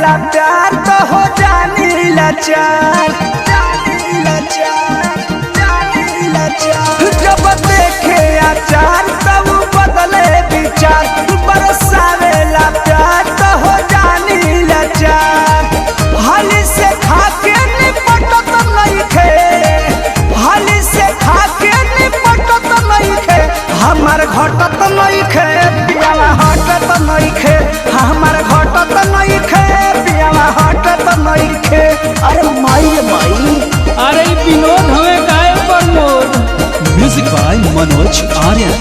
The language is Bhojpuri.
ला प्यार तो हो जानी लाचार, जब देखे आचार तब बदले विचार, बरसावे ला प्यार तो हो जानी लाचार। हाली से खाके निपटत नहीं खे, हाली से खाके निपटत नहीं खे, हमार घटत नहीं खे पियावा हटत नहीं खे, हमार घटत नहीं खे पियावा हटत नहीं खे। अरे माई माई, अरे विनोद हमें गाय प्रमोद। Music by Manoj Aryan.